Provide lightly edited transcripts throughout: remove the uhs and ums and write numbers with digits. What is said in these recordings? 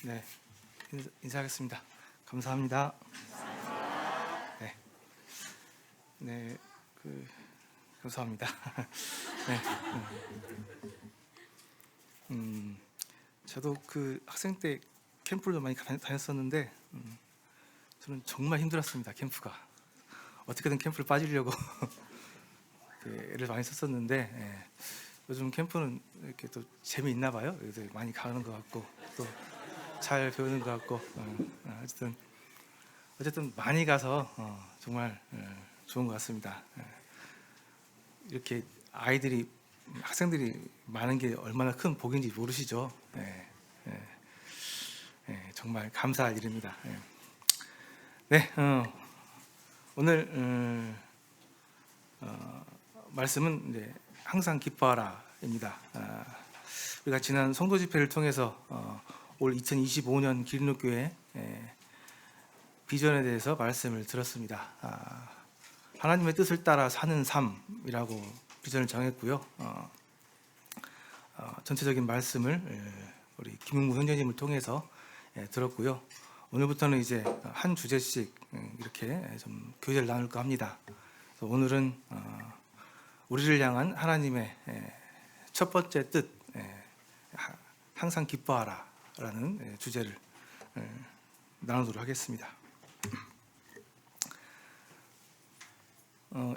네, 인사하겠습니다. 감사합니다. 네, 네, 감사합니다. 네, 저도 학생 때 캠프를 좀 많이 다녔었는데 저는 정말 힘들었습니다. 캠프가 어떻게든 캠프를 빠지려고 애를 많이 썼었는데 요즘 캠프는 이렇게 또 재미있나 봐요. 그래서 많이 가는 것 같고 또 잘 배우는 것 같고 어쨌든 많이 가서 정말 좋은 것 같습니다. 이렇게 학생들이 많은 게 얼마나 큰 복인지 모르시죠? 정말 감사할 일입니다. 네, 오늘 말씀은 이제 항상 기뻐하라입니다. 우리가 지난 성도 집회를 통해서 올 2025년 기린노교회 비전에 대해서 말씀을 들었습니다. 하나님의 뜻을 따라 사는 삶이라고 비전을 정했고요. 전체적인 말씀을 우리 김용무 선생님을 통해서 들었고요. 오늘부터는 이제 한 주제씩 이렇게 좀 교제를 나눌까 합니다. 그래서 오늘은 우리를 향한 하나님의 첫 번째 뜻, 항상 기뻐하라라는 주제를 나누도록 하겠습니다.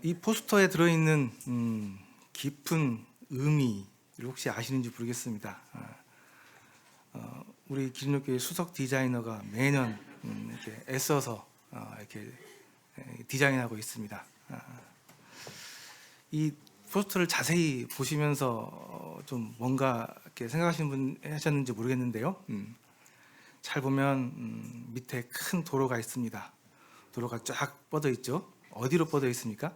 이 포스터에 들어있는 깊은 의미를 혹시 아시는지 모르겠습니다. 우리 기린노교회 수석 디자이너가 매년 이렇게 애써서 이렇게 디자인하고 있습니다. 이 포스터를 자세히 보시면서 좀 뭔가 이렇게 생각하시는 분 하셨는지 모르겠는데요. 잘 보면 밑에 큰 도로가 있습니다. 도로가 쫙 뻗어 있죠. 어디로 뻗어 있습니까?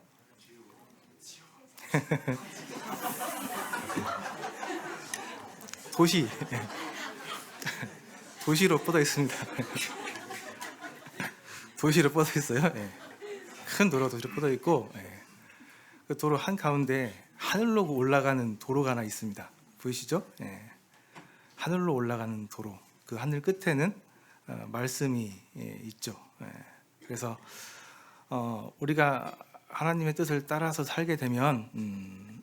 도시로 뻗어 있습니다. 도시로 뻗어 있어요. 큰 도시로 뻗어 있고 그 도로 한 가운데 하늘로 올라가는 도로가 하나 있습니다. 보이시죠? 하늘로 올라가는 도로. 그 하늘 끝에는 말씀이 있죠. 그래서 우리가 하나님의 뜻을 따라서 살게 되면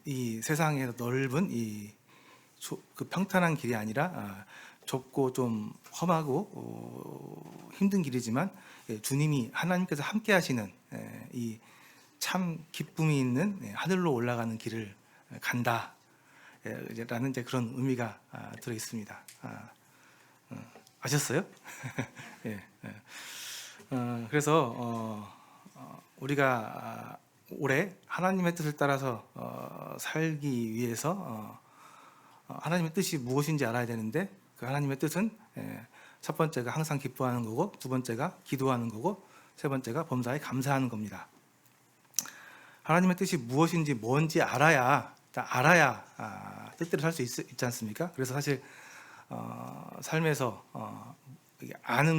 이 세상에서 넓은 그 평탄한 길이 아니라 좁고 좀 험하고 힘든 길이지만 주님이 하나님께서 함께 하시는 이 참 기쁨이 있는 하늘로 올라가는 길을 간다 라는 이제 그런 의미가 들어 있습니다. 아셨어요? 그래서 우리가 올해 하나님의 뜻을 따라서 살기 위해서 하나님의 뜻이 무엇인지 알아야 되는데 그 하나님의 뜻은 첫 번째가 항상 기뻐하는 거고, 두 번째가 기도하는 거고, 세 번째가 범사에 감사하는 겁니다. 하나님의 뜻이 무엇인지 뭔지 알아야 뜻대로 살 수 있지 않습니까? 그래서 사실 삶에서 아는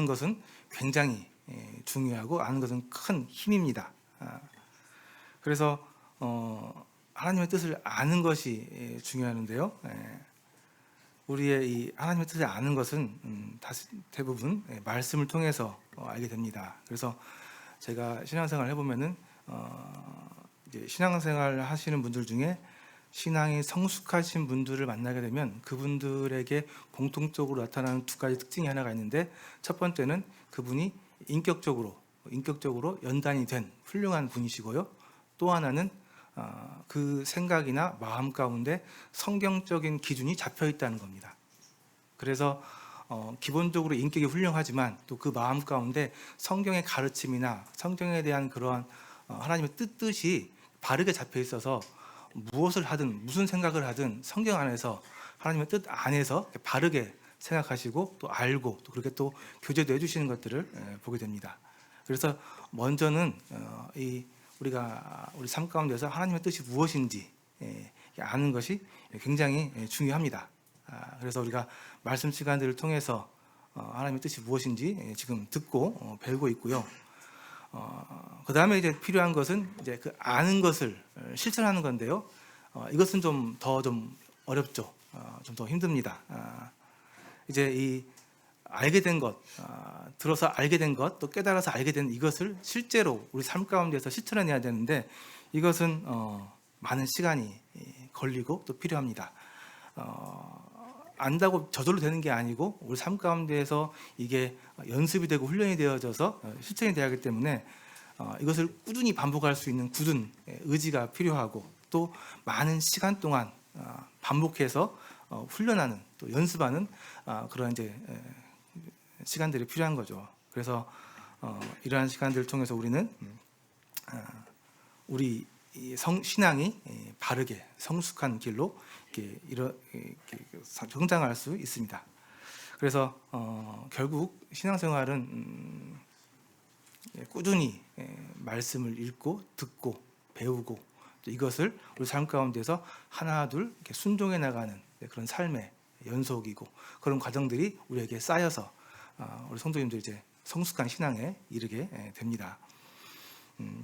것은 굉장히 중요하고 아는 것은 큰 힘입니다. 그래서 하나님의 뜻을 아는 것이 중요한데요. 우리의 이 하나님의 뜻을 아는 것은 대부분 말씀을 통해서 알게 됩니다. 그래서 제가 신앙생활을 해보면은 이제 신앙생활 하시는 분들 중에 신앙이 성숙하신 분들을 만나게 되면 그분들에게 공통적으로 나타나는 두 가지 특징이 하나가 있는데, 첫 번째는 그분이 인격적으로 연단이 된 훌륭한 분이시고요. 또 하나는 그 생각이나 마음 가운데 성경적인 기준이 잡혀 있다는 겁니다. 그래서 기본적으로 인격이 훌륭하지만 또 그 마음 가운데 성경의 가르침이나 성경에 대한 그러한 하나님의 뜻이 바르게 잡혀 있어서 무엇을 하든 무슨 생각을 하든 성경 안에서 하나님의 뜻 안에서 바르게 생각하시고 또 알고 또 그렇게 또 교제도 해주시는 것들을 보게 됩니다. 그래서 먼저는 우리가 우리 삶 가운데서 하나님의 뜻이 무엇인지 아는 것이 굉장히 중요합니다. 그래서 우리가 말씀 시간들을 통해서 하나님의 뜻이 무엇인지 지금 듣고 배우고 있고요. 그 다음에 이제 필요한 것은 이제 그 아는 것을 실천하는 건데요. 이것은 좀 어렵죠. 좀 더 힘듭니다. 이제 이 알게 된 것, 들어서 알게 된 것, 또 깨달아서 알게 된 이것을 실제로 우리 삶 가운데서 실천해내야 되는데 이것은 많은 시간이 걸리고 또 필요합니다. 안다고 저절로 되는 게 아니고 우리 삶 가운데에서 이게 연습이 되고 훈련이 되어져서 실천이 돼야 하기 때문에 이것을 꾸준히 반복할 수 있는 굳은 의지가 필요하고 또 많은 시간 동안 반복해서 훈련하는 또 연습하는 그런 이제 시간들이 필요한 거죠. 그래서 이러한 시간들을 통해서 우리는 우리 신앙이 바르게 성숙한 길로 이렇게 성장할 수 있습니다. 그래서 결국 신앙생활은 꾸준히 말씀을 읽고 듣고 배우고 또 이것을 우리 삶 가운데서 하나 둘 이렇게 순종해 나가는 그런 삶의 연속이고 그런 과정들이 우리에게 쌓여서 우리 성도님들 이제 성숙한 신앙에 이르게 됩니다.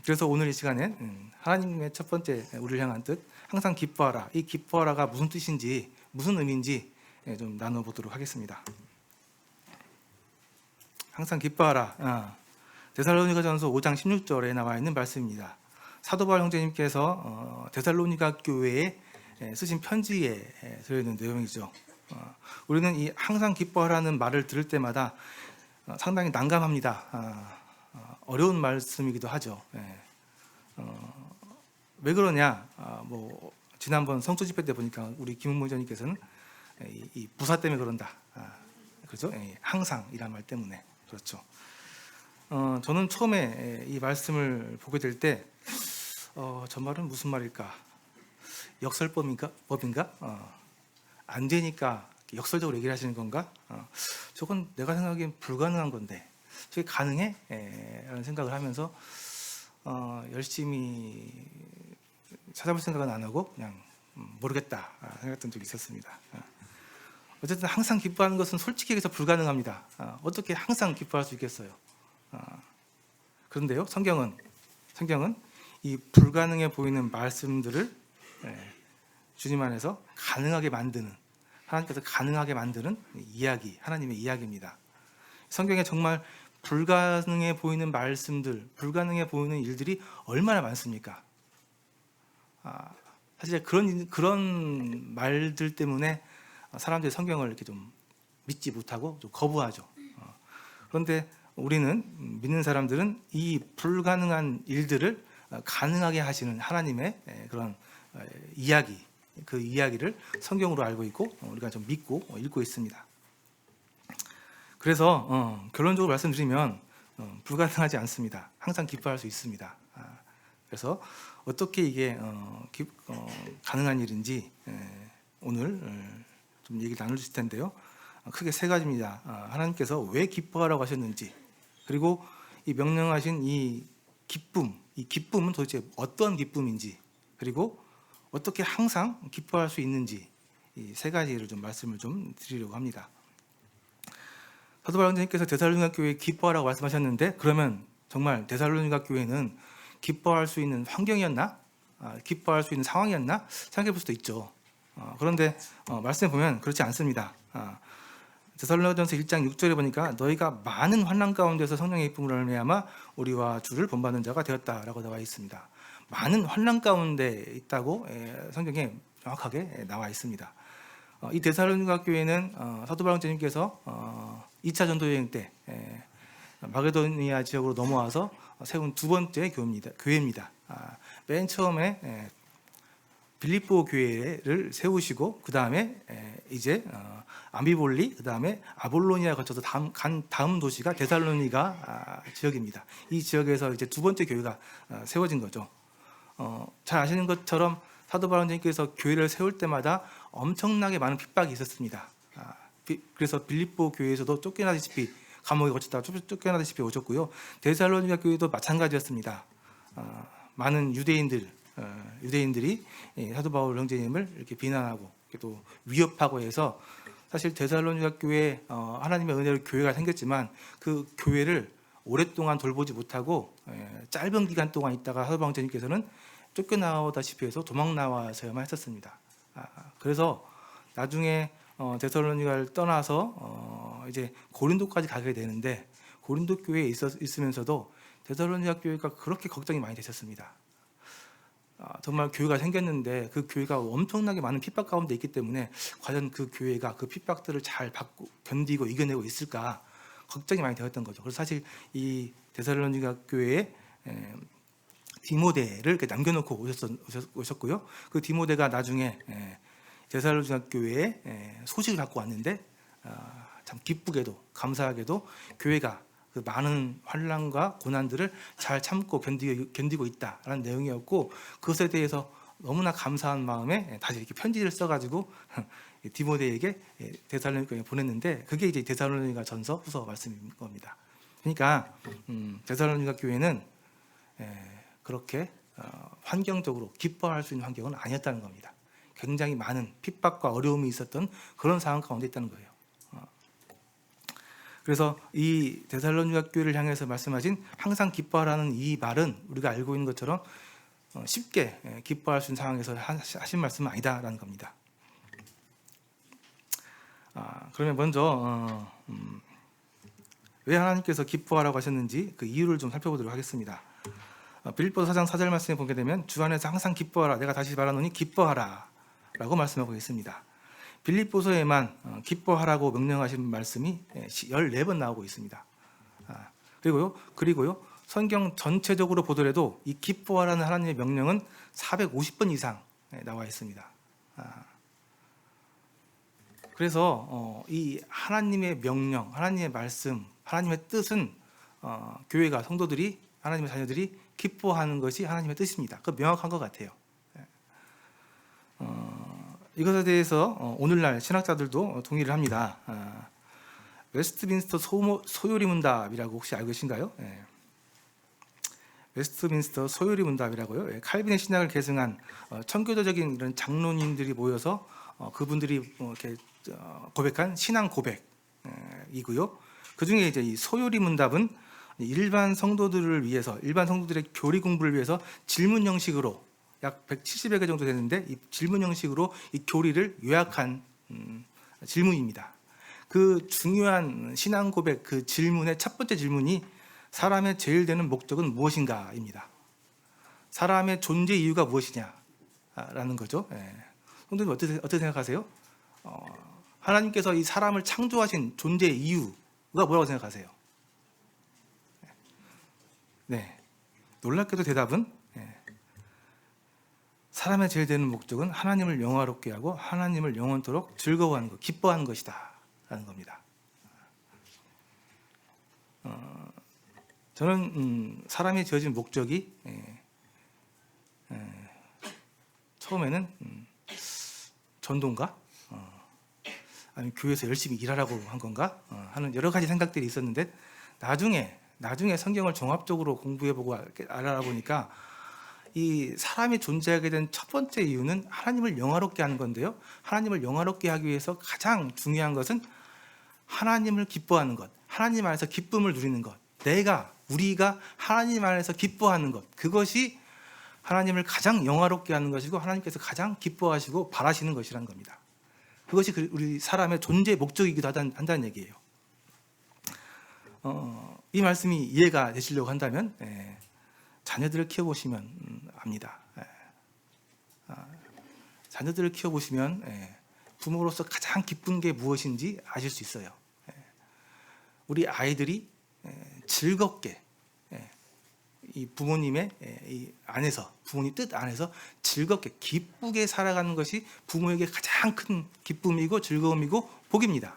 그래서 오늘 이 시간엔 하나님의 첫 번째 우리를 향한 뜻 항상 기뻐하라. 이 기뻐하라가 무슨 뜻인지 무슨 의미인지 좀 나눠보도록 하겠습니다. 항상 기뻐하라. 데살로니가전서 5장 16절에 나와 있는 말씀입니다. 사도 바울 형제님께서 데살로니가 교회에 쓰신 편지에 들어있는 내용이죠. 우리는 이 항상 기뻐하라는 말을 들을 때마다 상당히 난감합니다. 어려운 말씀이기도 하죠. 왜 그러냐? 뭐 지난번 성도 집회 때 보니까 우리 김은모 회장님께서는 이 부사 때문에 그런다. 그렇죠? 항상이란 말 때문에 그렇죠. 저는 처음에 이 말씀을 보게 될 때 저 말은 무슨 말일까? 역설법인가? 안 되니까 역설적으로 얘기를 하시는 건가? 저건 내가 생각하기엔 불가능한 건데 저게 가능해? 라는 생각을 하면서 열심히 찾아볼 생각은 안 하고 그냥 모르겠다 생각했던 적이 있었습니다. 어쨌든 항상 기뻐하는 것은 솔직히 얘기해서 불가능합니다. 어떻게 항상 기뻐할 수 있겠어요? 그런데요, 성경은 이 불가능해 보이는 말씀들을 주님 안에서 가능하게 만드는, 하나님께서 가능하게 만드는 이야기, 하나님의 이야기입니다. 성경에 정말 불가능해 보이는 말씀들, 불가능해 보이는 일들이 얼마나 많습니까? 사실 그런 말들 때문에 사람들이 성경을 이렇게 좀 믿지 못하고 좀 거부하죠. 그런데 우리는 믿는 사람들은 이 불가능한 일들을 가능하게 하시는 하나님의 그런 이야기, 그 이야기를 성경으로 알고 있고 우리가 좀 믿고 읽고 있습니다. 그래서 결론적으로 말씀드리면 불가능하지 않습니다. 항상 기뻐할 수 있습니다. 그래서 어떻게 이게 가능한 일인지 오늘 좀 얘기 나눌 텐데요. 크게 세 가지입니다. 하나님께서 왜 기뻐하라고 하셨는지, 그리고 이 명령하신 이 기쁨은 도대체 어떤 기쁨인지, 그리고 어떻게 항상 기뻐할 수 있는지, 이 세 가지를 좀 말씀을 좀 드리려고 합니다. 사도 바울 선생님께서 데살로니가 교회에 기뻐하라고 말씀하셨는데, 그러면 정말 데살로니가 교회는 기뻐할 수 있는 환경이었나? 기뻐할 수 있는 상황이었나? 생각해 볼 수도 있죠. 그런데 말씀해 보면 그렇지 않습니다. 데살로니가전서 1장 6절에 보니까 너희가 많은 환난 가운데서 성령의 기쁨으로 말미암아 우리와 주를 본받는 자가 되었다라고 나와 있습니다. 많은 환난 가운데 있다고 성경에 정확하게 나와 있습니다. 이 데살로니가 교회는 사도 바울 선생님께서 2차 전도 여행 때 마게도니아 지역으로 넘어와서 세운 두 번째 교회입니다. 맨 처음에 빌립보 교회를 세우시고 그 다음에 이제 암비볼리, 그 다음에 아볼로니아 거쳐서 다음 도시가 데살로니가 지역입니다. 이 지역에서 이제 두 번째 교회가 세워진 거죠. 잘 아시는 것처럼 사도 바울 선생님께서 교회를 세울 때마다 엄청나게 많은 핍박이 있었습니다. 그래서 빌립보 교회에서도 쫓겨나다시피 감옥에 거쳤다가 쫓겨나다시피 오셨고요. 데살로니가 교회도 마찬가지였습니다. 많은 유대인들이 사도 바울 형제님을 이렇게 비난하고 또 위협하고 해서 사실 데살로니가 교회에 하나님의 은혜로 교회가 생겼지만 그 교회를 오랫동안 돌보지 못하고 짧은 기간 동안 있다가 사도 바울 형제님께서는 쫓겨나오다시피 해서 도망 나와서야만 했었습니다. 그래서 나중에 데살로니가를 떠나서 이제 고린도까지 가게 되는데, 고린도 교회에 있으면서도 데살로니가 교회가 그렇게 걱정이 많이 되셨습니다. 정말 교회가 생겼는데 그 교회가 엄청나게 많은 핍박 가운데 있기 때문에 과연 그 교회가 그 핍박들을 잘 받고 견디고 이겨내고 있을까 걱정이 많이 되었던 거죠. 그래서 사실 이 데살로니가 교회에 디모데를 이렇게 남겨놓고 오셨고요. 그 디모데가 나중에 데살로니가 교회에 소식을 갖고 왔는데, 참 기쁘게도 감사하게도 교회가 그 많은 환난과 고난들을 잘 참고 견디고 있다라는 내용이었고, 그것에 대해서 너무나 감사한 마음에 다시 이렇게 편지를 써가지고 디모데에게 데살로니가에 보냈는데, 그게 이제 데살로니가 전서 후서 말씀인 겁니다. 그러니까 데살로니가 교회는 그렇게 환경적으로 기뻐할 수 있는 환경은 아니었다는 겁니다. 굉장히 많은 핍박과 어려움이 있었던 그런 상황 가운데 있다는 거예요. 그래서 이 데살로니가 교회를 향해서 말씀하신 항상 기뻐하라는 이 말은 우리가 알고 있는 것처럼 쉽게 기뻐할 수 있는 상황에서 하신 말씀은 아니다라는 겁니다. 그러면 먼저 왜 하나님께서 기뻐하라고 하셨는지 그 이유를 좀 살펴보도록 하겠습니다. 빌립보서 4장 4절 말씀에 보게 되면 주 안에서 항상 기뻐하라, 내가 다시 말하노니 기뻐하라 라고 말씀하고 있습니다. 빌립보서에만 기뻐하라고 명령하신 말씀이 14번 나오고 있습니다. 그리고요 성경 전체적으로 보더라도 이 기뻐하라는 하나님의 명령은 450번 이상 나와 있습니다. 그래서 이 하나님의 명령, 하나님의 말씀, 하나님의 뜻은 교회가, 성도들이, 하나님의 자녀들이 기뻐하는 것이 하나님의 뜻입니다. 그 명확한 것 같아요. 이것에 대해서 오늘날 신학자들도 동의를 합니다. 웨스트민스터 소요리 문답이라고 혹시 알고 계신가요? 웨스트민스터 소요리 문답이라고요. 칼빈의 신학을 계승한 청교도적인 이런 장로님들이 모여서 그분들이 이렇게 고백한 신앙 고백이고요. 그 중에 이제 이 소요리 문답은 일반 성도들을 위해서, 일반 성도들의 교리 공부를 위해서 질문 형식으로 약 170여 개 정도 되는데, 이 질문 형식으로 이 교리를 요약한 질문입니다. 그 중요한 신앙 고백 그 질문의 첫 번째 질문이 사람의 제일 되는 목적은 무엇인가입니다. 사람의 존재 이유가 무엇이냐라는 거죠. 성도님 어떻게 생각하세요? 하나님께서 이 사람을 창조하신 존재 이유가 뭐라고 생각하세요? 네, 놀랍게도 대답은 사람의 제일 되는 목적은 하나님을 영화롭게 하고 하나님을 영원토록 즐거워하는 것, 기뻐하는 것이다 라는 겁니다. 저는 사람이 지어진 목적이 처음에는 전도인가? 아니면 교회에서 열심히 일하라고 한 건가? 하는 여러 가지 생각들이 있었는데, 나중에 성경을 종합적으로 공부해보고 알아보니까 이 사람이 존재하게 된 첫 번째 이유는 하나님을 영화롭게 하는 건데요. 하나님을 영화롭게 하기 위해서 가장 중요한 것은 하나님을 기뻐하는 것, 하나님 안에서 기쁨을 누리는 것, 우리가 하나님 안에서 기뻐하는 것, 그것이 하나님을 가장 영화롭게 하는 것이고 하나님께서 가장 기뻐하시고 바라시는 것이라는 겁니다. 그것이 우리 사람의 존재의 목적이기도 한다는 얘기예요. 이 말씀이 이해가 되시려고 한다면 자녀들을 키워보시면 압니다. 자녀들을 키워보시면 부모로서 가장 기쁜 게 무엇인지 아실 수 있어요. 우리 아이들이 즐겁게 이 부모님의 이 안에서, 부모님 뜻 안에서 즐겁게 기쁘게 살아가는 것이 부모에게 가장 큰 기쁨이고 즐거움이고 복입니다.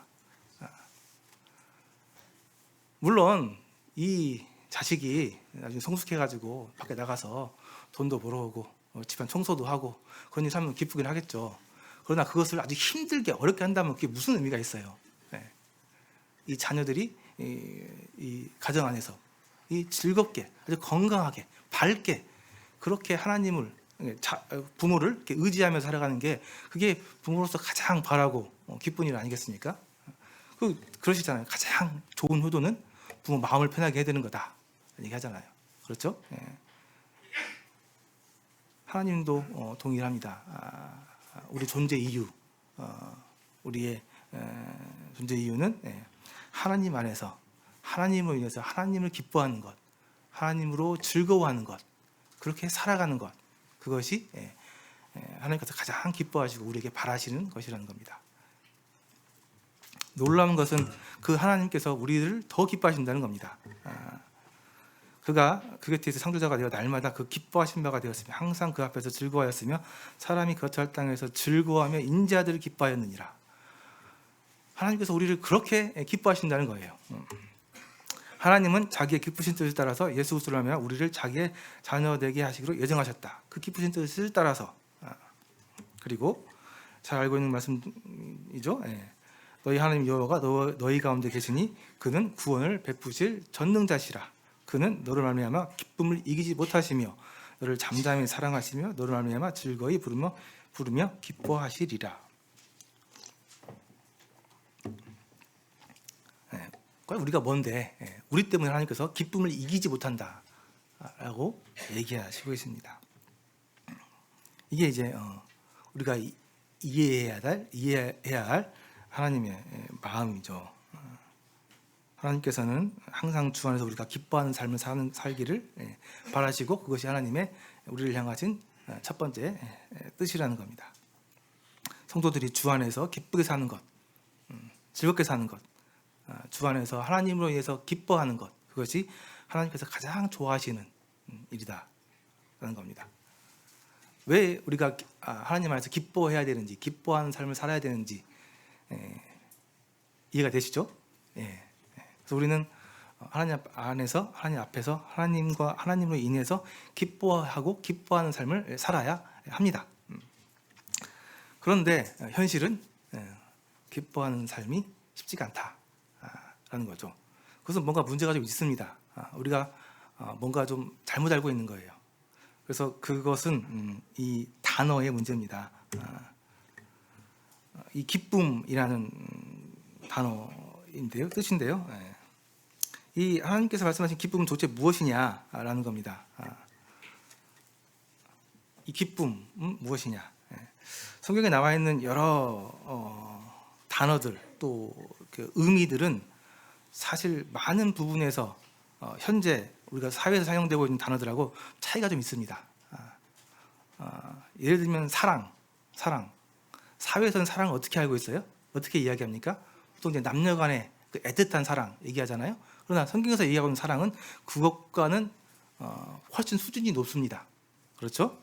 물론 이 자식이 나중에 성숙해가지고 밖에 나가서 돈도 벌어오고 집안 청소도 하고 그런 일 하면 기쁘긴 하겠죠. 그러나 그것을 아주 힘들게 어렵게 한다면 그게 무슨 의미가 있어요? 이 자녀들이 이 가정 안에서 이 즐겁게, 아주 건강하게, 밝게 그렇게 하나님을, 부모를 이렇게 의지하면서 살아가는 게 그게 부모로서 가장 바라고 기쁜 일 아니겠습니까? 그러시잖아요. 가장 좋은 효도는 부모 마음을 편하게 해야 되는 거다 얘기하잖아요. 그렇죠? 하나님도 동의를 합니다. 우리 존재 이유, 우리의 존재 이유는 하나님 안에서 하나님으로 인해서 하나님을 기뻐하는 것, 하나님으로 즐거워하는 것, 그렇게 살아가는 것, 그것이 하나님께서 가장 기뻐하시고 우리에게 바라시는 것이라는 겁니다. 놀라운 것은 그 하나님께서 우리를 더 기뻐하신다는 겁니다. 그가 그 곁에서 창조자가 되어 날마다 그 기뻐하신 바가 되었으며 항상 그 앞에서 즐거워하였으며 사람이 거처할 땅에서 즐거워하며 인자들을 기뻐하였느니라. 하나님께서 우리를 그렇게 기뻐하신다는 거예요. 하나님은 자기의 기쁘신 뜻을 따라서 예수 그리스도로 하며 우리를 자기의 자녀 되게 하시기로 예정하셨다. 그 기쁘신 뜻을 따라서. 그리고 잘 알고 있는 말씀이죠. 너희 하나님 여호와가 너희 가운데 계시니 그는 구원을 베푸실 전능자시라. 그는 너를 말미암아 기쁨을 이기지 못하시며 너를 잠잠히 사랑하시며 너를 말미암아 즐거이 부르며 기뻐하시리라. 우리가 뭔데 우리 때문에 하나님께서 기쁨을 이기지 못한다라고 얘기하시고 있습니다. 이게 이제 우리가 이해해야 할 하나님의 마음이죠. 하나님께서는 항상 주 안에서 우리가 기뻐하는 삶을 살기를 바라시고 그것이 하나님의 우리를 향하신 첫 번째 뜻이라는 겁니다. 성도들이 주 안에서 기쁘게 사는 것, 즐겁게 사는 것, 주 안에서 하나님으로 인해서 기뻐하는 것, 그것이 하나님께서 가장 좋아하시는 일이다라는 겁니다. 왜 우리가 하나님 안에서 기뻐해야 되는지, 기뻐하는 삶을 살아야 되는지 이해가 되시죠? 그래서 우리는 하나님 안에서, 하나님 앞에서 하나님으로 인해서 기뻐하고 기뻐하는 삶을 살아야 합니다. 그런데 현실은 기뻐하는 삶이 쉽지가 않다라는 거죠. 그것은 뭔가 문제가 좀 있습니다. 우리가 뭔가 좀 잘못 알고 있는 거예요. 그래서 그것은 이 단어의 문제입니다. 이 기쁨이라는 단어인데요, 뜻인데요. 이 하나님께서 말씀하신 기쁨은 도대체 무엇이냐라는 겁니다. 이 기쁨은 무엇이냐? 성경에 나와 있는 여러 단어들 또 그 의미들은 사실 많은 부분에서 현재 우리가 사회에서 사용되고 있는 단어들하고 차이가 좀 있습니다. 예를 들면 사랑. 사회에서는 사랑을 어떻게 알고 있어요? 어떻게 이야기합니까? 보통 이제 남녀간의 그 애틋한 사랑 얘기하잖아요. 그러나 성경에서 얘기하고 있는 사랑은 그것과는 훨씬 수준이 높습니다. 그렇죠?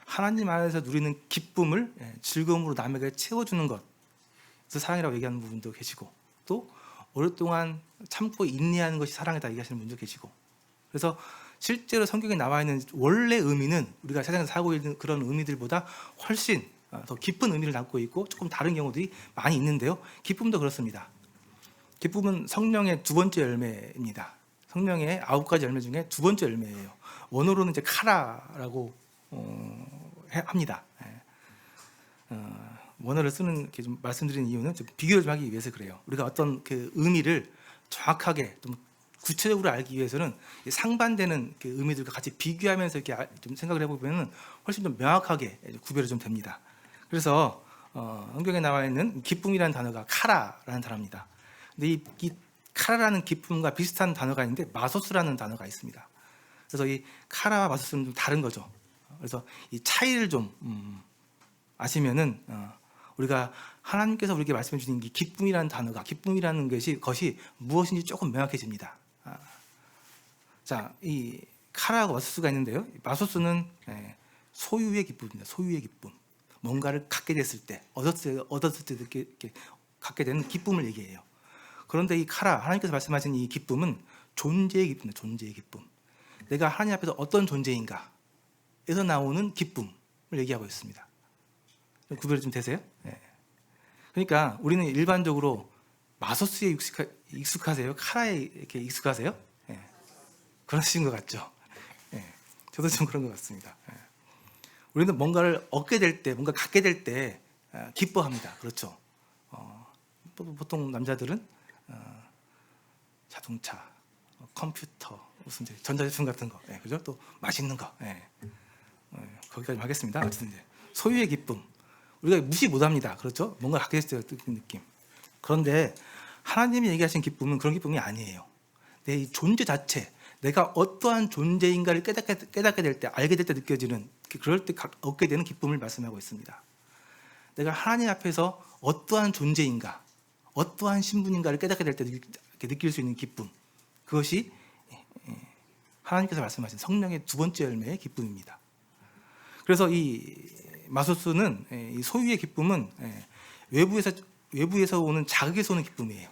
하나님 안에서 누리는 기쁨을 즐거움으로 남에게 채워주는 것, 그래서 사랑이라고 얘기하는 부분도 계시고, 또 오랫동안 참고 인내하는 것이 사랑이다 얘기하시는 분도 계시고, 그래서 실제로 성경에 나와 있는 원래 의미는 우리가 세상에서 살고 있는 그런 의미들보다 훨씬 더 깊은 의미를 담고 있고 조금 다른 경우들이 많이 있는데요. 기쁨도 그렇습니다. 기쁨은 성령의 두 번째 열매입니다. 성령의 9가지 열매 중에 두 번째 열매예요. 원어로는 이제 카라라고 합니다. 원어를 쓰는 이렇게 좀 말씀드리는 이유는 좀 비교를 좀 하기 위해서 그래요. 우리가 어떤 그 의미를 정확하게 좀 구체적으로 알기 위해서는 상반되는 그 의미들과 같이 비교하면서 이렇게 좀 생각을 해보면 훨씬 좀 명확하게 구별이 좀 됩니다. 그래서 성경에 나와 있는 기쁨이라는 단어가 카라라는 단어입니다. 근데 이 카라라는 기쁨과 비슷한 단어가 있는데 마소스라는 단어가 있습니다. 그래서 이 카라와 마소스는 좀 다른 거죠. 그래서 이 차이를 좀 아시면은 우리가 하나님께서 우리에게 말씀해 주신 이 기쁨이라는 단어가, 기쁨이라는 것이 무엇인지 조금 명확해집니다. 자, 이 카라하고 마소스가 있는데요. 마소스는 소유의 기쁨입니다. 소유의 기쁨. 뭔가를 갖게 됐을 때, 얻었을 때 이렇게 갖게 되는 기쁨을 얘기해요. 그런데 이 카라, 하나님께서 말씀하신 이 기쁨은 존재의 기쁨입니다. 존재의 기쁨. 내가 하나님 앞에서 어떤 존재인가에서 나오는 기쁨을 얘기하고 있습니다. 구별이 좀 되세요? 그러니까 우리는 일반적으로 마소스에 익숙하세요? 카라에 이렇게 익숙하세요? 그러신 것 같죠? 저도 좀 그런 것 같습니다. 우리는 뭔가를 얻게 될 때, 뭔가 갖게 될 때 기뻐합니다. 그렇죠? 보통 남자들은 자동차, 컴퓨터, 무슨 전자제품 같은 거, 그죠? 또 맛있는 거, 거기까지 하겠습니다. 어쨌든 이제 소유의 기쁨, 우리가 무시 못합니다. 그렇죠? 뭔가 갖게 됐을 때 느낌. 그런데 하나님이 얘기하신 기쁨은 그런 기쁨이 아니에요. 내 이 존재 자체, 내가 어떠한 존재인가를 깨닫게 될 때, 알게 될 때 느껴지는, 그럴 때 얻게 되는 기쁨을 말씀하고 있습니다. 내가 하나님 앞에서 어떠한 존재인가, 어떠한 신분인가를 깨닫게 될 때 느낄 수 있는 기쁨, 그것이 하나님께서 말씀하신 성령의 두 번째 열매의 기쁨입니다. 그래서 이 마소스는, 이 소유의 기쁨은 외부에서 오는 자극에서 오는 기쁨이에요.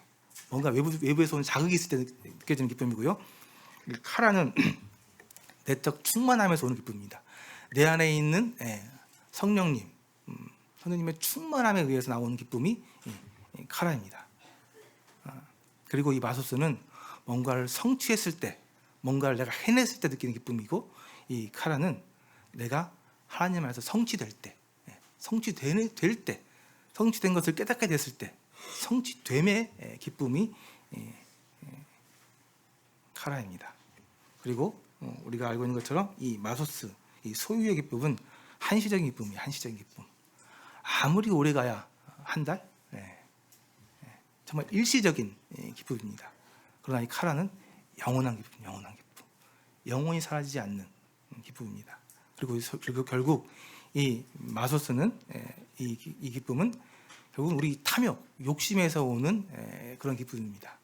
뭔가 외부에서 오는 자극이 있을 때 느껴지는 기쁨이고요. 카라는 내적 충만함에서 오는 기쁨입니다. 내 안에 있는 성령님의 충만함에 의해서 나오는 기쁨이 카라입니다. 그리고 이 마소스는 뭔가를 성취했을 때, 뭔가를 내가 해냈을 때 느끼는 기쁨이고, 이 카라는 내가 하나님 안에서 성취될 때, 성취될 때, 성취된 것을 깨닫게 됐을 때, 성취됨의 기쁨이 카라입니다. 그리고 우리가 알고 있는 것처럼 이 마소스, 이 소유의 기쁨은 한시적인 기쁨이에요. 한시적인 기쁨. 아무리 오래 가야 한 달, 정말 일시적인 기쁨입니다. 그러나 이 카라는 영원한 기쁨, 영원한 기쁨, 영원히 사라지지 않는 기쁨입니다. 그리고 결국 이 마소스는, 이 기쁨은 결국은 우리 탐욕, 욕심에서 오는 그런 기쁨입니다.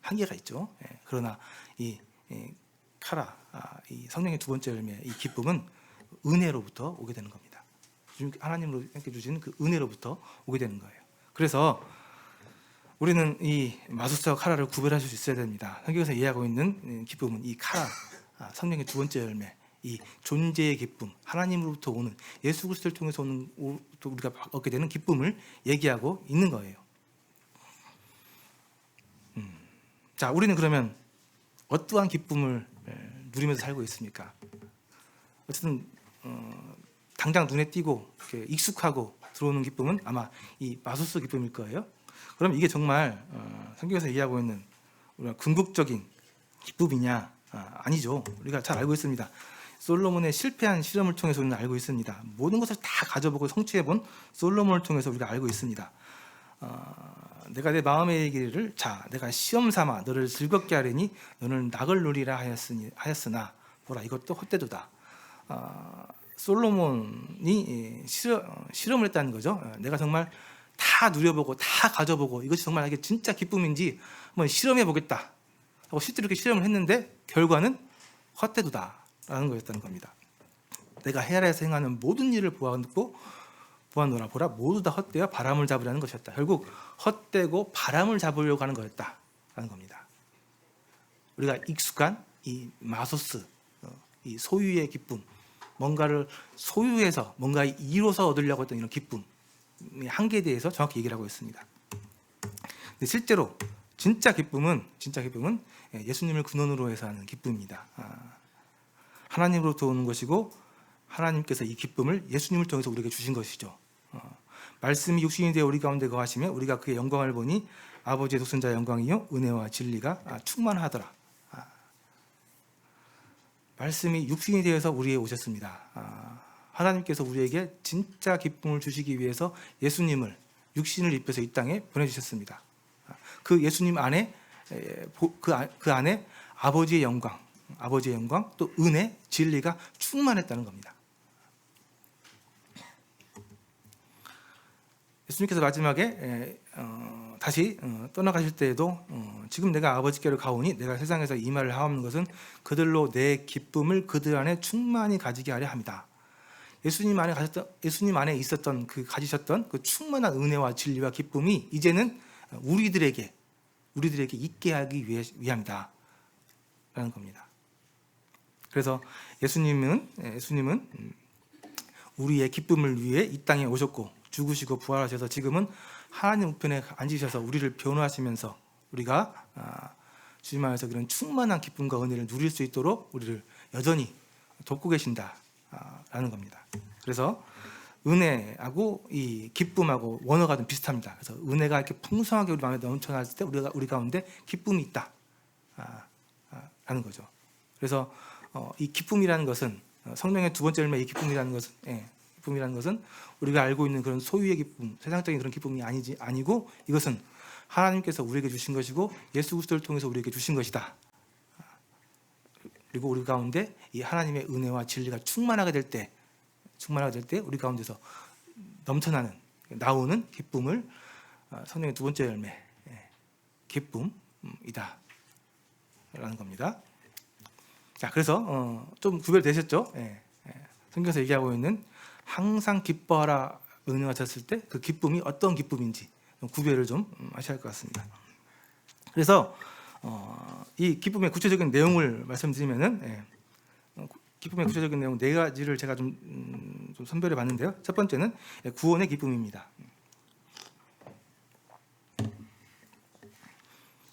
한계가 있죠. 그러나 이 카라, 이 성령의 두 번째 열매, 이 기쁨은 은혜로부터 오게 되는 겁니다. 하나님으로 주신 그 은혜로부터 오게 되는 거예요. 그래서 우리는 이 마소스와 카라를 구별하실 수 있어야 됩니다. 성경에서 이해하고 있는 기쁨은 이 카라, 성령의 두 번째 열매, 이 존재의 기쁨, 하나님으로부터 오는, 예수 그리스도를 통해서 오는, 우리가 얻게 되는 기쁨을 얘기하고 있는 거예요. 자, 우리는 그러면 어떠한 기쁨을 누리면서 살고 있습니까? 어쨌든 당장 눈에 띄고 이렇게 익숙하고 들어오는 기쁨은 아마 이 마소스 기쁨일 거예요. 그럼 이게 정말 성경에서 얘기하고 있는 우리가 궁극적인 기쁨이냐? 아니죠. 우리가 잘 알고 있습니다. 솔로몬의 실패한 실험을 통해서 우리는 알고 있습니다. 모든 것을 다 가져보고 성취해본 솔로몬을 통해서 우리가 알고 있습니다. 내가 내 마음의 얘기를, 자, 내가 시험 삼아 너를 즐겁게 하려니 너는 낙을 누리라 하였으나 보라, 이것도 헛되도다. 솔로몬이 실험을 했다는 거죠. 내가 정말 다 누려보고 다 가져보고 이것이 정말 이게 진짜 기쁨인지 한번 실험해 보겠다 하고 실제로 이렇게 실험을 했는데 결과는 헛되도다라는 거였다는 겁니다. 내가 헤아려서 행하는 모든 일을 보아노라, 보라, 모두 다 헛되어 바람을 잡으려는 것이었다. 결국 헛되고 바람을 잡으려고 하는 거였다라는 겁니다. 우리가 익숙한 이 마소스, 이 소유의 기쁨, 뭔가를 소유해서 뭔가 이뤄서 얻으려고 했던 이런 기쁨, 한계에 대해서 정확히 얘기를 하고 있습니다. 근데 실제로 진짜 기쁨은 예수님을 근원으로 해서 하는 기쁨입니다. 하나님으로부터 오는 것이고 하나님께서 이 기쁨을 예수님을 통해서 우리에게 주신 것이죠. 말씀이 육신이 되어 우리 가운데 거하시며 우리가 그의 영광을 보니 아버지의 독생자의 영광이요 은혜와 진리가 충만하더라. 말씀이 육신이 되어서 우리에게 오셨습니다. 하나님께서 우리에게 진짜 기쁨을 주시기 위해서 예수님을, 육신을 입혀서 이 땅에 보내주셨습니다. 그 예수님 안에, 그 안에 아버지의 영광, 또 은혜, 진리가 충만했다는 겁니다. 예수님께서 마지막에 다시 떠나가실 때에도 지금 내가 아버지께로 가오니 내가 세상에서 이 말을 하옵는 것은 그들로 내 기쁨을 그들 안에 충만히 가지게 하려 함이다. 예수님 안에 있었던 가지셨던 그 충만한 은혜와 진리와 기쁨이 이제는 우리들에게 있게 하기 위함이다 라는 겁니다. 그래서 예수님은 우리의 기쁨을 위해 이 땅에 오셨고 죽으시고 부활하셔서 지금은 하나님 우편에 앉으셔서 우리를 변호하시면서 우리가 주님 안에서 그런 충만한 기쁨과 은혜를 누릴 수 있도록 우리를 여전히 돕고 계신다라는 겁니다. 그래서 은혜하고 이 기쁨하고 원어가 좀 비슷합니다. 그래서 은혜가 이렇게 풍성하게 우리 마음에 넘쳐났을 때 우리 가운데 기쁨이 있다라는 거죠. 그래서 이 기쁨이라는 것은 성령의 두 번째 열매, 이 기쁨이라는 것은 우리가 알고 있는 그런 소유의 기쁨, 세상적인 그런 기쁨이 아니고 이것은 하나님께서 우리에게 주신 것이고 예수 그리스도를 통해서 우리에게 주신 것이다. 그리고 우리 가운데 이 하나님의 은혜와 진리가 충만하게 될 때 우리 가운데서 넘쳐나는 나오는 기쁨을 성령의 두 번째 열매 기쁨이다 라는 겁니다. 자, 그래서 좀 구별되셨죠? 성경에서 얘기하고 있는 항상 기뻐하라 명령을 하셨을 때 그 기쁨이 어떤 기쁨인지 구별을 좀 하셔야 할 것 같습니다. 그래서 이 기쁨의 구체적인 내용을 말씀드리면은 기쁨의 구체적인 내용 네 가지를 제가 좀 선별해 봤는데요. 첫 번째는 구원의 기쁨입니다.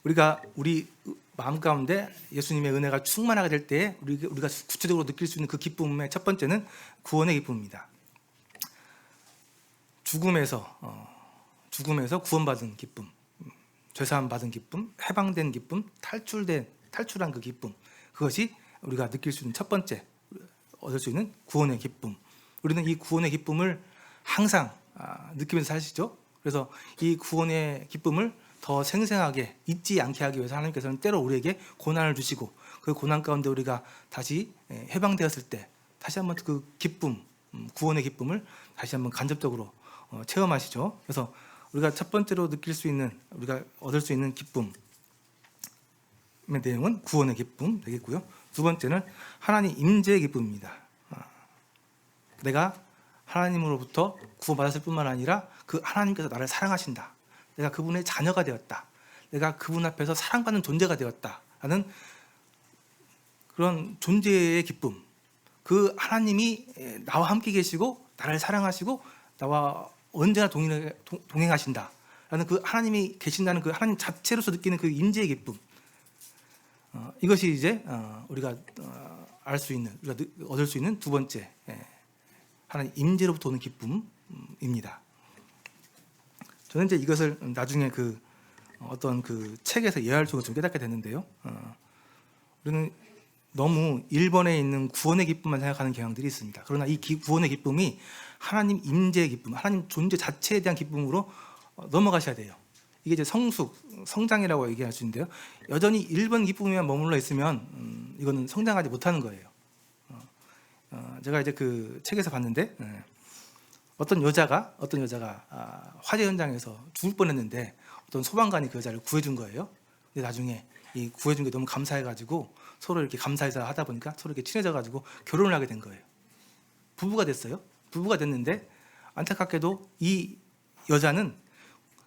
우리가 우리 마음 가운데 예수님의 은혜가 충만하게 될 때 우리가 구체적으로 느낄 수 있는 그 기쁨의 첫 번째는 구원의 기쁨입니다. 죽음에서 구원받은 기쁨, 죄사함 받은 기쁨, 해방된 기쁨, 탈출한 그 기쁨, 그것이 우리가 느낄 수 있는 첫 번째 얻을 수 있는 구원의 기쁨. 우리는 이 구원의 기쁨을 항상 느끼면서 사시죠. 그래서 이 구원의 기쁨을 더 생생하게 잊지 않게 하기 위해서 하나님께서는 때로 우리에게 고난을 주시고 그 고난 가운데 우리가 다시 해방되었을 때 다시 한번 그 기쁨, 구원의 기쁨을 다시 한번 간접적으로 체험하시죠. 그래서 우리가 첫 번째로 느낄 수 있는, 우리가 얻을 수 있는 기쁨의 내용은 구원의 기쁨 되겠고요. 두 번째는 하나님 임재의 기쁨입니다. 내가 하나님으로부터 구원받았을 뿐만 아니라 그 하나님께서 나를 사랑하신다. 내가 그분의 자녀가 되었다. 내가 그분 앞에서 사랑받는 존재가 되었다. 하는 그런 존재의 기쁨. 그 하나님이 나와 함께 계시고 나를 사랑하시고 나와 언제나 동행하신다. 라는 그 하나님이 계신다는 그 하나님 자체로서 느끼는 그 임재의 기쁨. 이것이 이제 우리가 알 수 있는, 우리가 얻을 수 있는 두 번째 하나님 임재로부터 오는 기쁨입니다. 저는 이제 이것을 나중에 어떤 책에서 예화를 통해서 좀 깨닫게 됐는데요. 우리는 너무 1번에 있는 구원의 기쁨만 생각하는 경향들이 있습니다. 그러나 이 구원의 기쁨이 하나님 임재의 기쁨, 하나님 존재 자체에 대한 기쁨으로 넘어가셔야 돼요. 이게 이제 성장이라고 얘기할 수 있는데요. 여전히 1번 기쁨에만 머물러 있으면 이거는 성장하지 못하는 거예요. 제가 이제 그 책에서 봤는데 어떤 여자가 화재 현장에서 죽을 뻔했는데 어떤 소방관이 그 여자를 구해준 거예요. 근데 나중에 이 구해준 게 너무 감사해가지고 서로 이렇게 감사해서 하다 보니까 서로 이렇게 친해져가지고 결혼을 하게 된 거예요. 부부가 됐어요. 부부가 됐는데 안타깝게도 이 여자는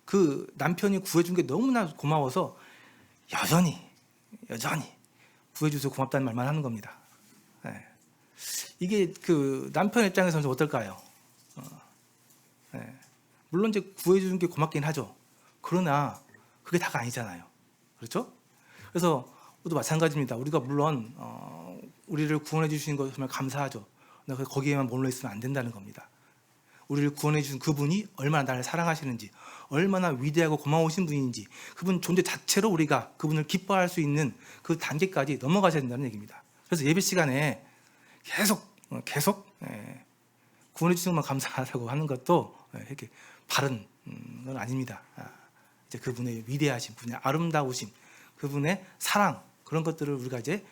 그 남편이 구해준 게 너무나 고마워서 여전히 구해줘서 고맙다는 말만 하는 겁니다. 이게 그 남편 입장에서는 좀 어떨까요? 물론 이제 구해주는 게 고맙긴 하죠. 그러나 그게 다가 아니잖아요. 그렇죠? 그래서 우리도 마찬가지입니다. 우리가 물론 우리를 구원해 주시는 것 정말 감사하죠. 그러나 거기에만 몰려 있으면 안 된다는 겁니다. 우리를 구원해 주신 그분이 얼마나 나를 사랑하시는지, 얼마나 위대하고 고마우신 분인지, 그분 존재 자체로 우리가 그분을 기뻐할 수 있는 그 단계까지 넘어가셔야 된다는 얘기입니다. 그래서 예배 시간에 계속 구원해 주신 것만 감사하다고 하는 것도 이렇게 바른 건 아닙니다. 이제 그분의 위대하심, 그분의 아름다우심, 그분의 사랑, 그런 것들을 우리가 이제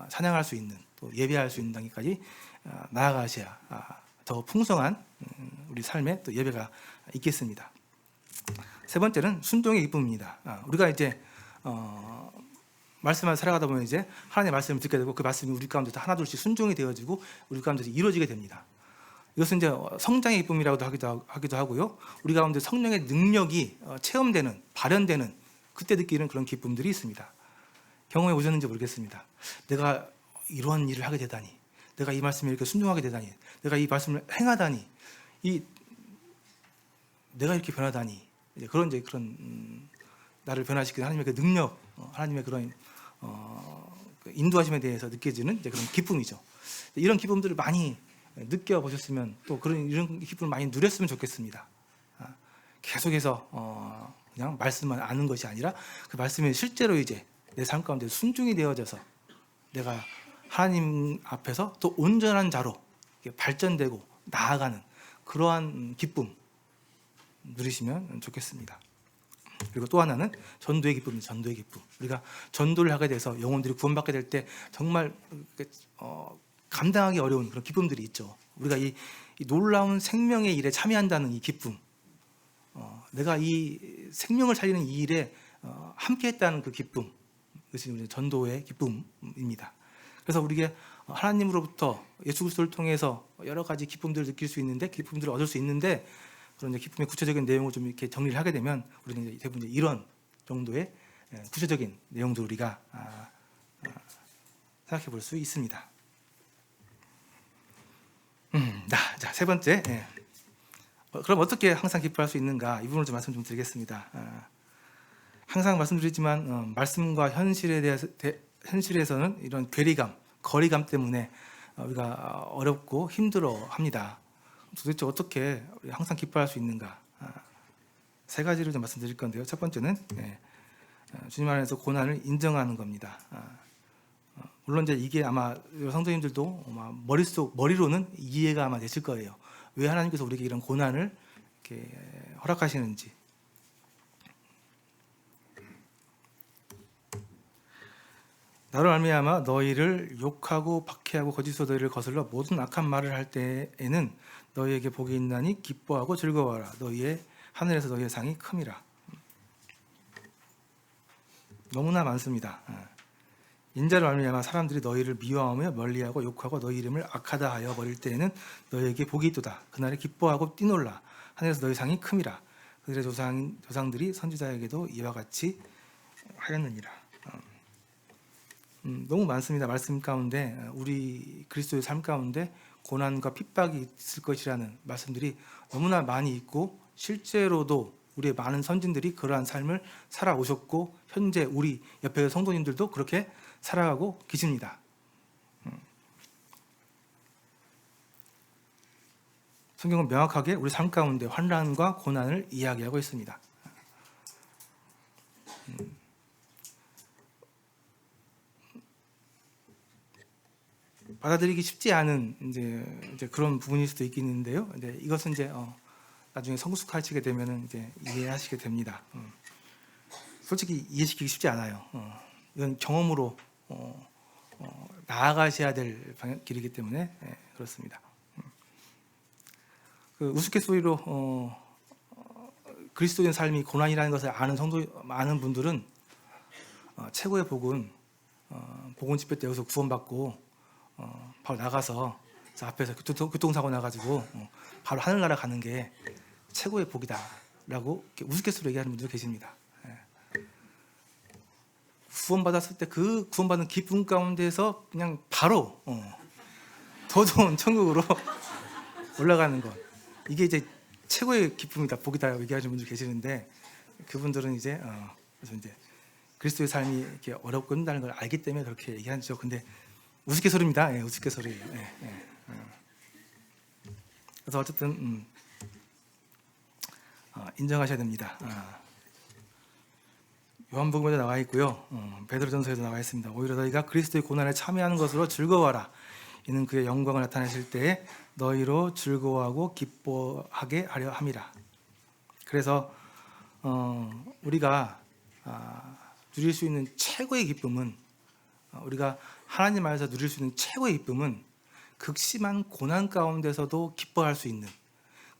찬양할 수 있는, 또 예배할 수 있는 단계까지 나아가셔야 더 풍성한 우리 삶의 또 예배가 있겠습니다. 세 번째는 순종의 기쁨입니다. 우리가 이제 말씀을 살아가다 보면 이제 하나님의 말씀을 듣게 되고 그 말씀이 우리 가운데서 하나둘씩 순종이 되어지고 우리 가운데서 이루어지게 됩니다. 이것은 이제 성장의 기쁨이라고도 하기도 하고요. 우리 가운데 성령의 능력이 체험되는, 발현되는 그때 느끼는 그런 기쁨들이 있습니다. 경험해 보셨는지 모르겠습니다. 내가 이러한 일을 하게 되다니, 내가 이 말씀에 이렇게 순종하게 되다니, 내가 이 말씀을 행하다니, 내가 이렇게 변하다니, 이제 그런 나를 변화시키는 하나님의 그 능력, 하나님의 그런 인도하심에 대해서 느껴지는 이제 그런 기쁨이죠. 이런 기쁨들을 많이 느껴보셨으면, 또 이런 기쁨을 많이 누렸으면 좋겠습니다. 계속해서 그냥 말씀만 아는 것이 아니라 그 말씀이 실제로 이제 내 삶 가운데 순종이 되어져서 내가 하나님 앞에서 또 온전한 자로 발전되고 나아가는 그러한 기쁨 누리시면 좋겠습니다. 그리고 또 하나는 전도의 기쁨입니다. 전도의 기쁨. 우리가 전도를 하게 돼서 영혼들이 구원받게 될 때 정말 감당하기 어려운 그런 기쁨들이 있죠. 우리가 이 놀라운 생명의 일에 참여한다는 이 기쁨, 내가 이 생명을 살리는 이 일에 함께했다는 그 기쁨, 그것이 우리 전도의 기쁨입니다. 그래서 우리에게 하나님으로부터 예수 그리스도를 통해서 여러 가지 기쁨들을 느낄 수 있는데, 기쁨들을 얻을 수 있는데, 그런 기쁨의 구체적인 내용을 좀 이렇게 정리를 하게 되면 우리는 이제 대부분 이런 정도의 구체적인 내용들 우리가 생각해 볼 수 있습니다. 자, 세 번째, 그럼 어떻게 항상 기뻐할 수 있는가, 이 부분을 좀 말씀 좀 드리겠습니다. 항상 말씀드리지만 말씀과 현실에서는 이런 괴리감, 거리감 때문에 우리가 어렵고 힘들어합니다. 도대체 어떻게 항상 기뻐할 수 있는가? 세 가지를 좀 말씀드릴 건데요. 첫 번째는 주님 안에서 고난을 인정하는 겁니다. 물론 이제 이게 아마 성도님들도 아마 머리로는 이해가 아마 되실 거예요. 왜 하나님께서 우리에게 이런 고난을 이렇게 허락하시는지. 나로 말미암아 너희를 욕하고 박해하고 거짓으로 너희를 거슬러 모든 악한 말을 할 때에는 너희에게 복이 있나니 기뻐하고 즐거워하라. 너희의 하늘에서 너희의 상이 큼이라. 너무나 많습니다. 인자로 말미암아 사람들이 너희를 미워하며 멀리하고 욕하고 너희 이름을 악하다 하여 버릴 때에는 너희에게 복이 있도다. 그날에 기뻐하고 뛰놀라. 하늘에서 너희 상이 큼이라. 그들의 조상들이 선지자에게도 이와 같이 하였느니라. 너무 많습니다. 말씀 가운데 우리 그리스도의 삶 가운데 고난과 핍박이 있을 것이라는 말씀들이 너무나 많이 있고, 실제로도 우리의 많은 선진들이 그러한 삶을 살아오셨고, 현재 우리 옆에 성도님들도 그렇게 살아가고 계십니다. 성경은 명확하게 우리 삶 가운데 환난과 고난을 이야기하고 있습니다. 받아들이기 쉽지 않은 이제 그런 부분일 수도 있겠는데요. 근데 이것은 이제 나중에 성숙하시게 되면은 이제 이해하시게 됩니다. 솔직히 이해시키기 쉽지 않아요. 이건 경험으로 나아가셔야 될 길이기 때문에 그렇습니다. 그 우스갯소리로 그리스도인 삶이 고난이라는 것을 아는 많은 분들은 최고의 복은 복음 집회 때 여기서 구원받고 바로 나가서 앞에서 교통사고 나가지고 바로 하늘나라 가는 게 최고의 복이다라고 우스갯소리로 얘기하는 분들 계십니다. 구원받았을 때 그 구원받은 기쁨 가운데서 그냥 바로 더 좋은 천국으로 올라가는 것, 이게 이제 최고의 기쁨이다, 복이다 얘기하시는 분들 계시는데, 그분들은 이제 그리스도의 삶이 이렇게 어렵고 힘들다는 걸 알기 때문에 그렇게 얘기하죠. 근데 우스갯소리입니다. 우스갯소리. 그래서 어쨌든 인정하셔야 됩니다. 요한복음에도 나와 있고요. 베드로전서에도 나와 있습니다. 오히려 너희가 그리스도의 고난에 참여하는 것으로 즐거워하라. 이는 그의 영광을 나타내실 때에 너희로 즐거워하고 기뻐하게 하려 함이라. 그래서 우리가 누릴 수 있는 최고의 기쁨은, 우리가 하나님 안에서 누릴 수 있는 최고의 기쁨은 극심한 고난 가운데서도 기뻐할 수 있는,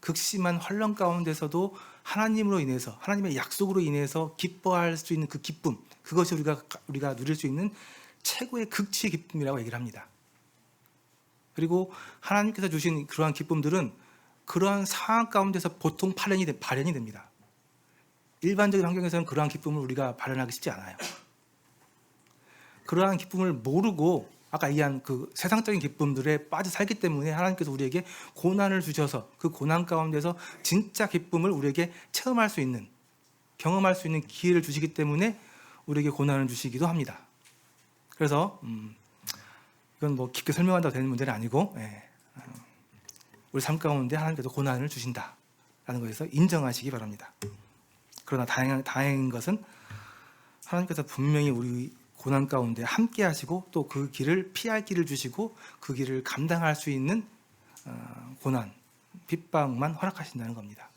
극심한 환난 가운데서도 하나님으로 인해서, 하나님의 약속으로 인해서 기뻐할 수 있는 그 기쁨, 그것이 우리가 누릴 수 있는 최고의 극치의 기쁨이라고 얘기를 합니다. 그리고 하나님께서 주신 그러한 기쁨들은 그러한 상황 가운데서 보통 발현이 됩니다. 일반적인 환경에서는 그러한 기쁨을 우리가 발현하기 쉽지 않아요. 그러한 기쁨을 모르고 아까 얘기한 그 세상적인 기쁨들에 빠져 살기 때문에 하나님께서 우리에게 고난을 주셔서 그 고난 가운데서 진짜 기쁨을 우리에게 체험할 수 있는, 경험할 수 있는 기회를 주시기 때문에 우리에게 고난을 주시기도 합니다. 그래서 이건 뭐 깊게 설명한다고 되는 문제는 아니고, 우리 삶 가운데 하나님께서 고난을 주신다라는 것에서 인정하시기 바랍니다. 그러나 다행인 것은 하나님께서 분명히 우리 고난 가운데 함께 하시고, 또 그 길을 피할 길을 주시고, 그 길을 감당할 수 있는 고난, 핍박만 허락하신다는 겁니다.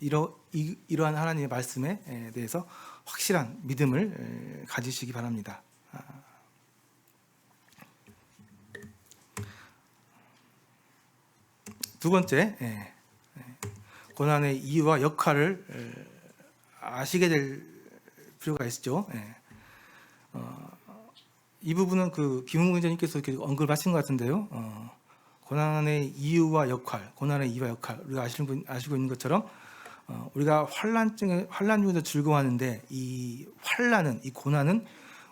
이러한 하나님의 말씀에 대해서 확실한 믿음을 가지시기 바랍니다. 두 번째, 고난의 이유와 역할을 아시게 될 필요가 있죠. 이 부분은 그 김웅 기자님께서 이렇게 언급하신 것 같은데요. 고난의 이유와 역할, 고난의 이유와 역할, 우리가 아시고 있는 것처럼 우리가 환난 중에서 즐거워하는데 이 환난은, 이 고난은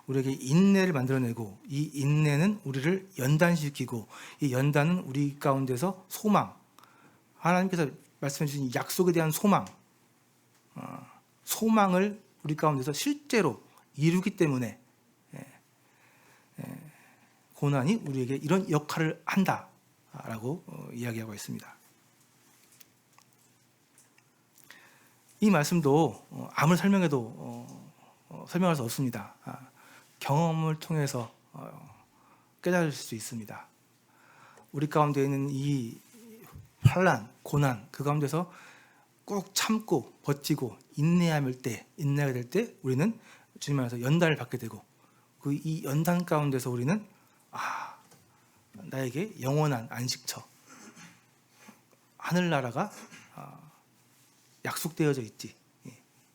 우리에게 인내를 만들어내고, 이 인내는 우리를 연단시키고, 이 연단은 우리 가운데서 소망, 하나님께서 말씀해 주신 약속에 대한 소망을 우리 가운데서 실제로 이루기 때문에 고난이 우리에게 이런 역할을 한다라고 이야기하고 있습니다. 이 말씀도 아무리 설명해도 설명할 수 없습니다. 경험을 통해서 깨달을 수 있습니다. 우리 가운데 있는 이 환난, 고난, 그 가운데서 꾹 참고 버티고 인내하게 될 때 우리는 주님 안에서 연단을 받게 되고, 그 이 연단 가운데서 우리는 나에게 영원한 안식처, 하늘나라가 약속되어져 있지,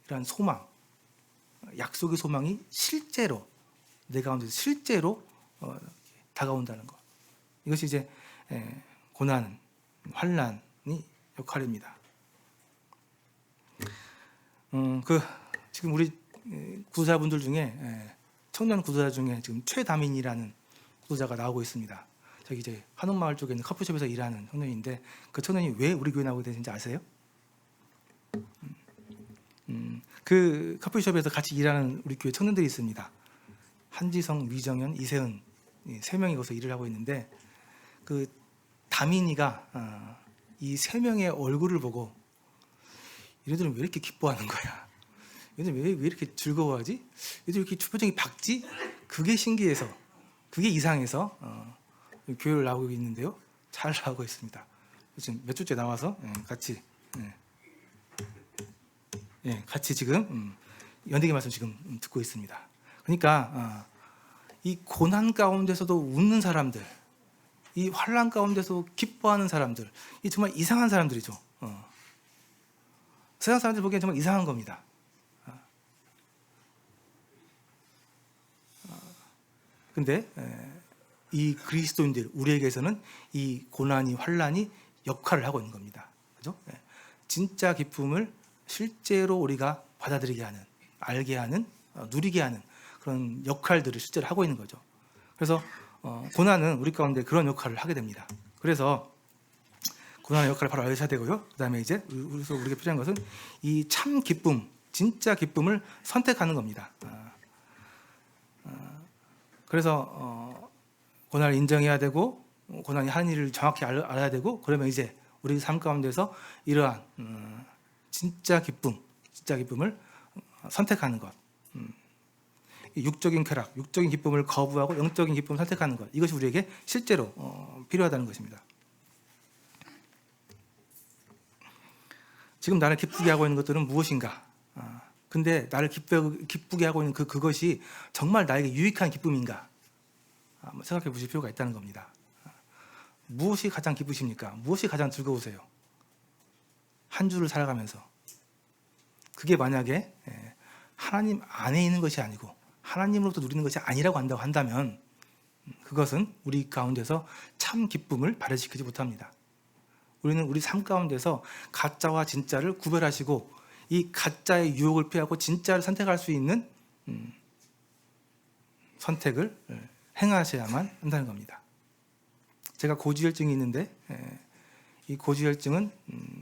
이런 소망, 약속의 소망이 실제로 내 가운데서 실제로 다가온다는 것, 이것이 이제 고난, 환난이 역할입니다. 지금 우리 구도자분들 중에 청년 구도자 중에 지금 최다민이라는 구도자가 나오고 있습니다. 저기 이제 한옥마을 쪽에 있는 커피숍에서 일하는 청년인데, 그 청년이 왜 우리 교회 나오게 되는지 아세요? 그 커피숍에서 같이 일하는 우리 교회 청년들이 있습니다. 한지성, 위정현, 이세은, 세 명이 거기서 일을 하고 있는데, 그 다민이가 이 세 명의 얼굴을 보고 얘네들은 왜 이렇게 기뻐하는 거야? 얘네들 왜 이렇게 즐거워하지? 얘네들 왜 이렇게 표정이 밝지? 그게 신기해서, 그게 이상해서 교회를 나오고 있는데요. 잘 나오고 있습니다. 지금 몇 주째 나와서 같이 지금 연대기 말씀 지금 듣고 있습니다. 그러니까 이 고난 가운데서도 웃는 사람들, 이 환난 가운데서 기뻐하는 사람들, 이 정말 이상한 사람들이죠. 세상 사람들 보기엔 정말 이상한 겁니다. 근데 이 그리스도인들, 우리에게서는 이 고난이, 환난이 역할을 하고 있는 겁니다. 그죠? 진짜 기쁨을 실제로 우리가 받아들이게 하는, 알게 하는, 누리게 하는 그런 역할들을 실제로 하고 있는 거죠. 그래서 고난은 우리 가운데 그런 역할을 하게 됩니다. 그래서 고난의 역할을 바로 알셔야 되고요. 그 다음에 이제 우리가 필요한 것은 이 참 기쁨, 진짜 기쁨을 선택하는 겁니다. 그래서 고난을 인정해야 되고, 고난이 하는 일을 정확히 알아야 되고, 그러면 이제 우리 삶 가운데서 이러한 진짜 기쁨을 선택하는 것, 육적인 쾌락, 육적인 기쁨을 거부하고 영적인 기쁨을 선택하는 것, 이것이 우리에게 실제로 필요하다는 것입니다. 지금 나를 기쁘게 하고 있는 것들은 무엇인가? 근데 나를 기쁘게 하고 있는 그것이 정말 나에게 유익한 기쁨인가? 한번 생각해 보실 필요가 있다는 겁니다. 무엇이 가장 기쁘십니까? 무엇이 가장 즐거우세요? 한 주를 살아가면서. 그게 만약에 하나님 안에 있는 것이 아니고 하나님으로부터 누리는 것이 아니라고 한다면 그것은 우리 가운데서 참 기쁨을 발현시키지 못합니다. 우리는 우리 삶 가운데서 가짜와 진짜를 구별하시고 이 가짜의 유혹을 피하고 진짜를 선택할 수 있는 선택을 행하셔야만 한다는 겁니다. 제가 고지혈증이 있는데 이 고지혈증은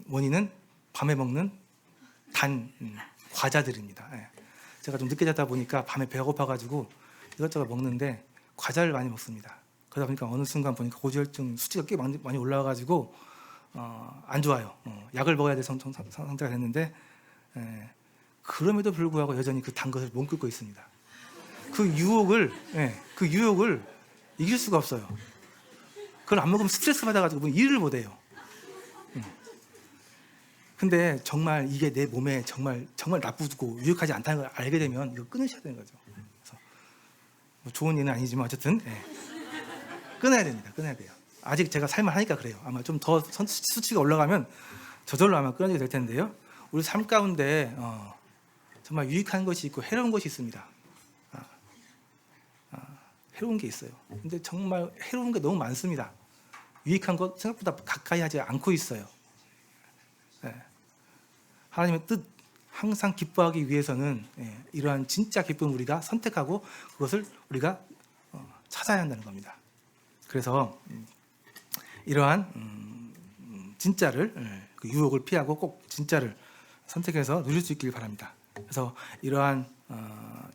원인은 밤에 먹는 단 과자들입니다. 제가 좀 늦게 자다 보니까 밤에 배가 고파가지고 이것저것 먹는데 과자를 많이 먹습니다. 그러다 보니까 어느 순간 보니까 고지혈증 수치가 꽤 많이 올라와가지고 안 좋아요. 약을 먹어야 될 상태가 됐는데 그럼에도 불구하고 여전히 그 단 것을 못 끊고 있습니다. 그 유혹을 이길 수가 없어요. 그걸 안 먹으면 스트레스 받아가지고 일을 못 해요. 근데 정말 이게 내 몸에 정말 나쁘고 유익하지 않다는 걸 알게 되면 이거 끊으셔야 되는 거죠. 그래서 뭐 좋은 예는 아니지만 어쨌든 끊어야 됩니다. 끊어야 돼요. 아직 제가 살만하니까 그래요. 아마 좀 더 수치가 올라가면 저절로 아마 끊어지게 될 텐데요. 우리 삶 가운데 정말 유익한 것이 있고 해로운 것이 있습니다. 해로운 게 있어요. 근데 정말 해로운 게 너무 많습니다. 유익한 것 생각보다 가까이 하지 않고 있어요. 하나님의 뜻 항상 기뻐하기 위해서는 이러한 진짜 기쁨을 우리가 선택하고 그것을 우리가 찾아야 한다는 겁니다. 그래서 이러한 진짜를 그 유혹을 피하고 꼭 진짜를 선택해서 누릴 수 있길 바랍니다. 그래서 이러한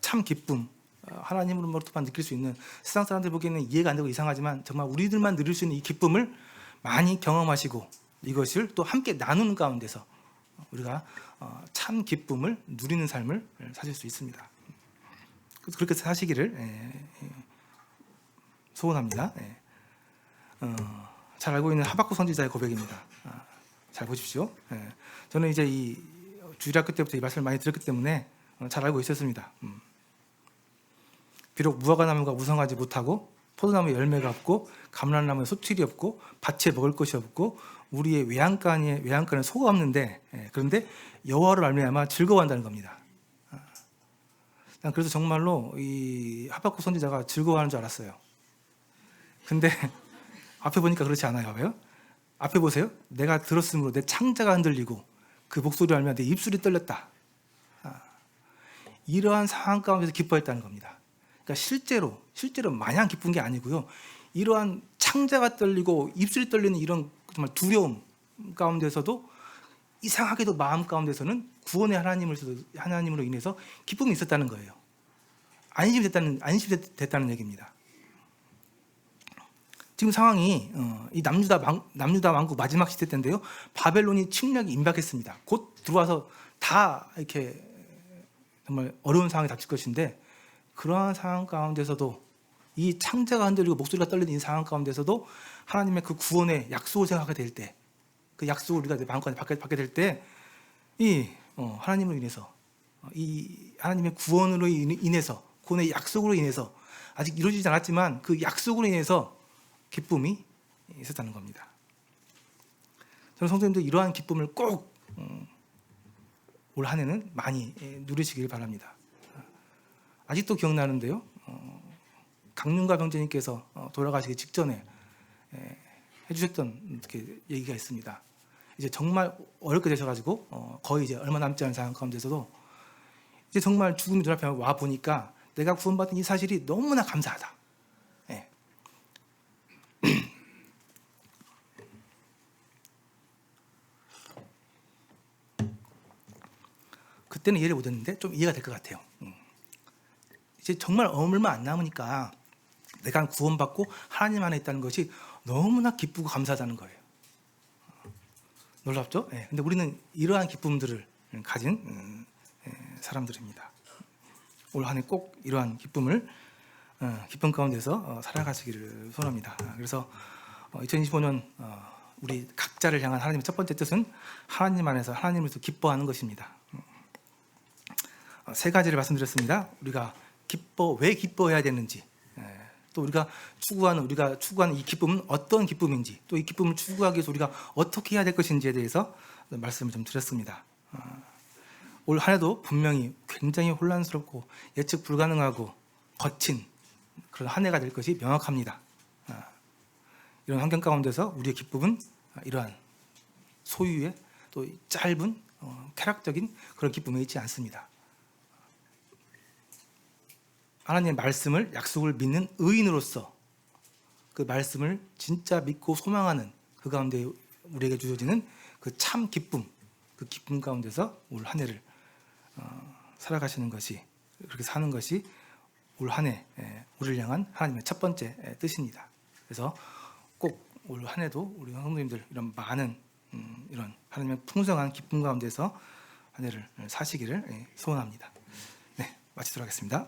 참 기쁨 하나님으로부터만 느낄 수 있는 세상 사람들 보기에는 이해가 안 되고 이상하지만 정말 우리들만 누릴 수 있는 이 기쁨을 많이 경험하시고 이것을 또 함께 나누는 가운데서 우리가 참 기쁨을 누리는 삶을 사실 수 있습니다. 그렇게 사시기를 소원합니다. 잘 알고 있는 하박국 선지자의 고백입니다. 잘 보십시오. 저는 이제 이 주일학교 때부터 이 말씀을 많이 들었기 때문에 잘 알고 있었습니다. 비록 무화과나무가 무성하지 못하고 포도나무에 열매가 없고 감람나무에 소출이 없고 밭에 먹을 것이 없고 우리의 외양간에 소가 없는데 그런데 여호와를 말미암아 즐거워한다는 겁니다. 난 그래서 정말로 이 하박국 선지자가 즐거워하는 줄 알았어요. 근데 앞에 보니까 그렇지 않아요. 왜요? 앞에 보세요. 내가 들었으므로 내 창자가 흔들리고 그 목소리를 알며 내 입술이 떨렸다. 이러한 상황 가운데서 기뻐했다는 겁니다. 그러니까 실제로 마냥 기쁜 게 아니고요. 이러한 창자가 떨리고 입술이 떨리는 이런 정말 두려움 가운데서도 이상하게도 마음 가운데서는 구원의 하나님으로 인해서 기쁨이 있었다는 거예요. 안심이 됐다는 얘기입니다. 지금 상황이 이 남유다 왕국 마지막 시대 때인데요. 바벨론이 침략이 임박했습니다. 곧 들어와서 다 이렇게 정말 어려운 상황이 닥칠 것인데 그러한 상황 가운데서도 이 창자가 흔들리고 목소리가 떨리는 이 상황 가운데서도 하나님의 그 구원의 약속을 생각하게 될 때, 그 약속을 우리가 마음껏 받게 될 때, 이 하나님으로 인해서, 이 하나님의 구원으로 인해서, 구원의 약속으로 인해서 아직 이루어지지 않았지만 그 약속으로 인해서 기쁨이 있었다는 겁니다. 저는 성도님들 이러한 기쁨을 꼭 올 한 해는 많이 누리시길 바랍니다. 아직도 기억나는데요. 강윤가 병제님께서 돌아가시기 직전에 해주셨던 이렇게 얘기가 있습니다. 이제 정말 어렵게 되셔가지고 거의 이제 얼마 남지 않은 상황 가운데서도 이제 정말 죽음이 눈앞에 와 보니까 내가 구원받은 이 사실이 너무나 감사하다. 그때는 이해를 못했는데 좀 이해가 될 것 같아요. 이제 정말 얼마 안 남으니까 내가 구원받고 하나님 안에 있다는 것이 너무나 기쁘고 감사하다는 거예요. 놀랍죠? 근데 우리는 이러한 기쁨들을 가진 사람들입니다. 올 한 해 꼭 이러한 기쁨 가운데서 살아가시기를 소원합니다. 그래서 2025년 우리 각자를 향한 하나님의 첫 번째 뜻은 하나님 안에서 하나님을 더 기뻐하는 것입니다. 세 가지를 말씀드렸습니다. 우리가 왜 기뻐해야 되는지, 또 우리가 추구하는 이 기쁨은 어떤 기쁨인지, 또 이 기쁨을 추구하기 위해서 우리가 어떻게 해야 될 것인지에 대해서 말씀을 좀 드렸습니다. 올 한 해도 분명히 굉장히 혼란스럽고 예측 불가능하고 거친 그런 한 해가 될 것이 명확합니다. 이런 환경 가운데서 우리의 기쁨은 이러한 소유의 또 짧은 쾌락적인 그런 기쁨에 있지 않습니다. 하나님의 말씀을 약속을 믿는 의인으로서 그 말씀을 진짜 믿고 소망하는 그 가운데 우리에게 주어지는 그 참 기쁨, 그 기쁨 가운데서 올 한 해를 살아가시는 것이, 그렇게 사는 것이 올 한 해 우리를 향한 하나님의 첫 번째 뜻입니다. 그래서 꼭 올 한 해도 우리 성도님들 이런 많은 이런 하나님의 풍성한 기쁨 가운데서 한 해를 사시기를 소원합니다. 네, 마치도록 하겠습니다.